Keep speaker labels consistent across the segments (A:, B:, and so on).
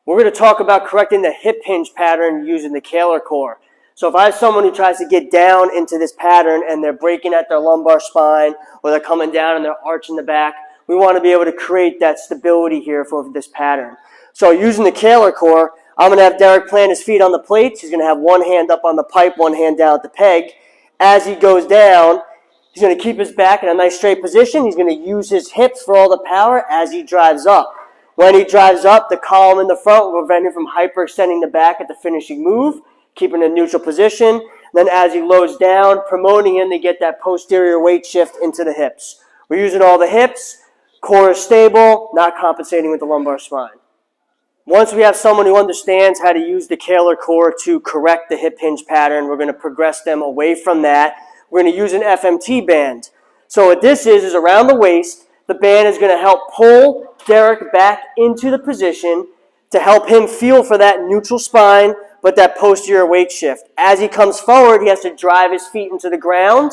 A: We're going to talk about correcting the hip hinge pattern using the Kaler core. So if I have someone who tries to get down into this pattern and they're breaking at their lumbar spine or they're coming down and they're arching the back, we want to be able to create that stability here for this pattern. So using the Kaler core, I'm going to have Derek plant his feet on the plates. He's going to have one hand up on the pipe, one hand down at the peg. As he goes down, he's going to keep his back in a nice straight position. He's going to use his hips for all the power as he drives up. When he drives up, the column in the front will prevent him from hyperextending the back at the finishing move, keeping a neutral position. Then as he loads down, promoting him to get that posterior weight shift into the hips. We're using all the hips. Core is stable, not compensating with the lumbar spine. Once we have someone who understands how to use the Kaler core to correct the hip hinge pattern, we're going to progress them away from that. We're going to use an FMT band. So what this is around the waist. The band is going to help pull Derek back into the position to help him feel for that neutral spine, but that posterior weight shift. As he comes forward, he has to drive his feet into the ground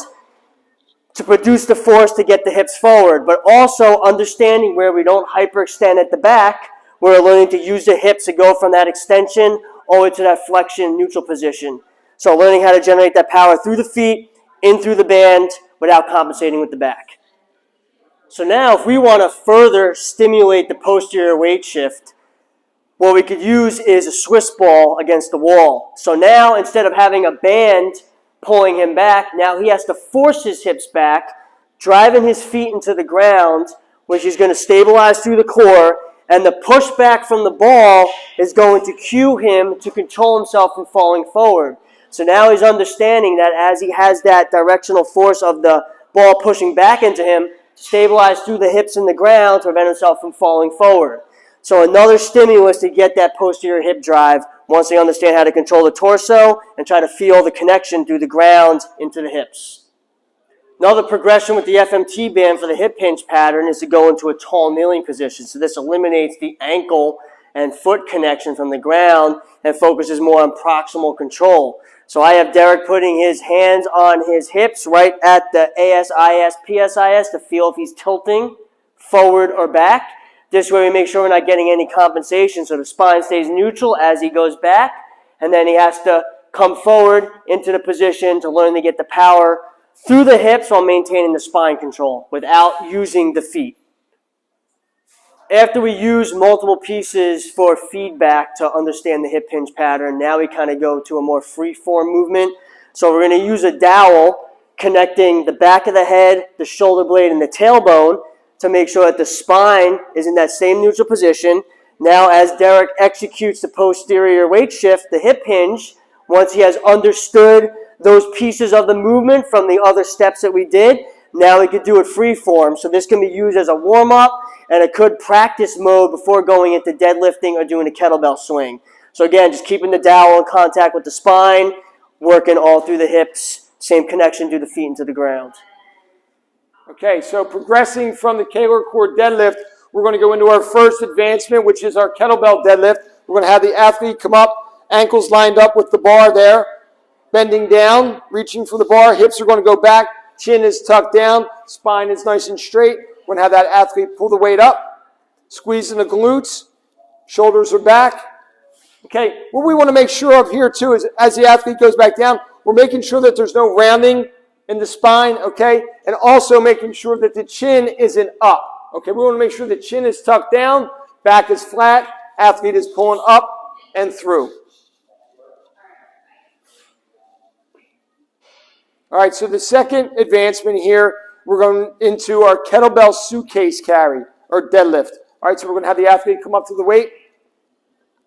A: to produce the force to get the hips forward, but also understanding where we don't hyperextend at the back. We're learning to use the hips to go from that extension all the way to that flexion neutral position. So learning how to generate that power through the feet, in through the band, without compensating with the back. So now if we want to further stimulate the posterior weight shift, what we could use is a Swiss ball against the wall. So now instead of having a band pulling him back, now he has to force his hips back, driving his feet into the ground, which is going to stabilize through the core, and the pushback from the ball is going to cue him to control himself from falling forward. So now he's understanding that as he has that directional force of the ball pushing back into him, stabilize through the hips in the ground to prevent himself from falling forward. So another stimulus to get that posterior hip drive once they understand how to control the torso and try to feel the connection through the ground into the hips. Another progression with the FMT band for the hip hinge pattern is to go into a tall kneeling position. So this eliminates the ankle and foot connection from the ground and focuses more on proximal control. So I have Derek putting his hands on his hips right at the ASIS, PSIS to feel if he's tilting forward or back. This way we make sure we're not getting any compensation so the spine stays neutral as he goes back, and then he has to come forward into the position to learn to get the power through the hips while maintaining the spine control without using the feet. After we use multiple pieces for feedback to understand the hip hinge pattern, now we kind of go to a more free-form movement. So we're going to use a dowel connecting the back of the head, the shoulder blade, and the tailbone to make sure that the spine is in that same neutral position. Now as Derek executes the posterior weight shift, the hip hinge, once he has understood those pieces of the movement from the other steps that we did, now we could do it free form. So this can be used as a warm-up and a good practice mode before going into deadlifting or doing a kettlebell swing. So again, just keeping the dowel in contact with the spine, working all through the hips, same connection through the feet into the ground.
B: Okay, so progressing from the Kaler core deadlift, we're going to go into our first advancement, which is our kettlebell deadlift. We're going to have the athlete come up, ankles lined up with the bar there, bending down, reaching for the bar, hips are going to go back, chin is tucked down, spine is nice and straight. We're going to have that athlete pull the weight up, squeezing the glutes, shoulders are back. Okay, what we want to make sure of here too is as the athlete goes back down, we're making sure that there's no rounding in the spine, okay? And also making sure that the chin isn't up, okay? We want to make sure the chin is tucked down, back is flat, athlete is pulling up and through. All right, so the second advancement here, we're going into our kettlebell suitcase carry, or deadlift. All right, so we're going to have the athlete come up to the weight.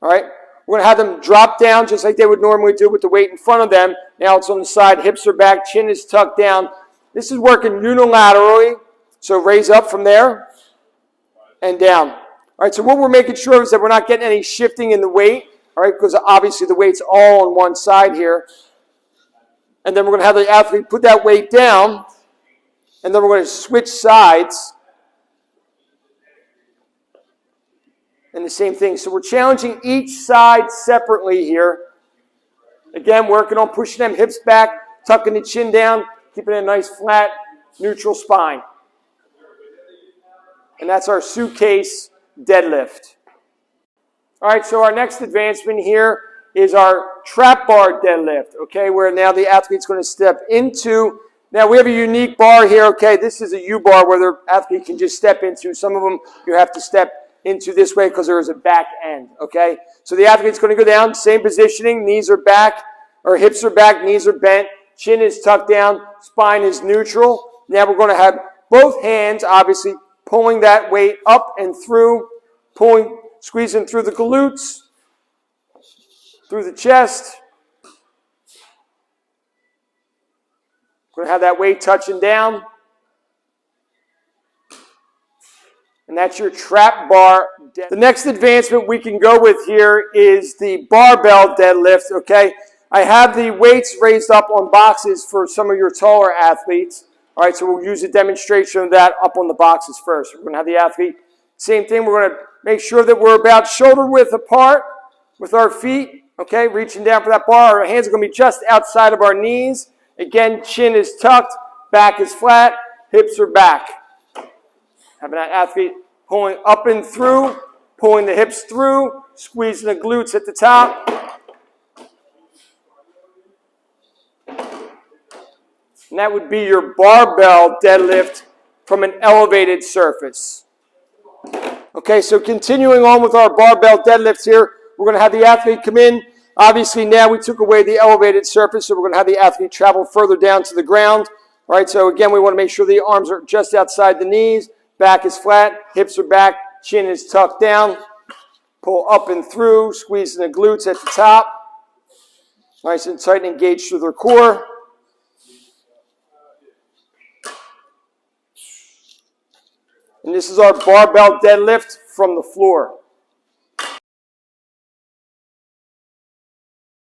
B: All right, we're going to have them drop down just like they would normally do with the weight in front of them. Now it's on the side, hips are back, chin is tucked down. This is working unilaterally, so raise up from there and down. All right, so what we're making sure is that we're not getting any shifting in the weight, all right, because obviously the weight's all on one side here. And then we're going to have the athlete put that weight down, and then we're going to switch sides. And the same thing. So we're challenging each side separately here. Again, working on pushing them hips back, tucking the chin down, keeping a nice flat, neutral spine. And that's our suitcase deadlift. All right, so our next advancement here is our trap bar deadlift, okay, where now the athlete's going to step into. Now we have a unique bar here, okay. This is a U-bar where the athlete can just step into. Some of them you have to step into this way because there is a back end, okay. So the athlete's going to go down, same positioning, knees are back, or hips are back, knees are bent, chin is tucked down, spine is neutral. Now we're going to have both hands, obviously, pulling that weight up and through, pulling, squeezing through the glutes, through the chest. We're going to have that weight touching down. And that's your trap bar. The next advancement we can go with here is the barbell deadlift, okay? I have the weights raised up on boxes for some of your taller athletes. All right, so we'll use a demonstration of that up on the boxes first. We're going to have the athlete, same thing, we're going to make sure that we're about shoulder width apart with our feet, okay, reaching down for that bar. Our hands are going to be just outside of our knees. Again, chin is tucked, back is flat, hips are back. Having that athlete pulling up and through, pulling the hips through, squeezing the glutes at the top. And that would be your barbell deadlift from an elevated surface. Okay, so continuing on with our barbell deadlifts here, we're going to have the athlete come in. Obviously, now we took away the elevated surface, so we're going to have the athlete travel further down to the ground. All right, so again, we want to make sure the arms are just outside the knees, back is flat, hips are back, chin is tucked down. Pull up and through, squeezing the glutes at the top. Nice and tight and engaged through their core. And this is our barbell deadlift from the floor.